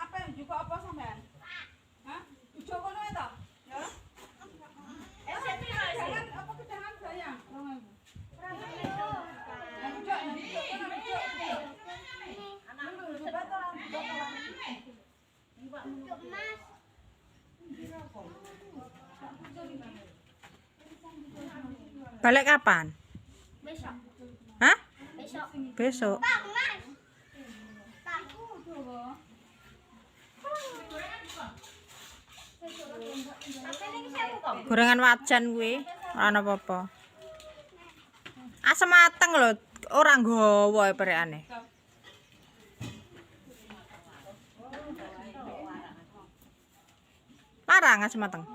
Apa yang juga apa sampean? Hah? Ujo kono to? Ya. Jangan apa kedangan bayang. 2000. Balik kapan? Besok. Hah? Besok. Besok. Bang, Mas. Gorengan wajan kuwi, ora ana apa-apa. Asem mateng lho, ora nggawa perekane. Larang asem mateng.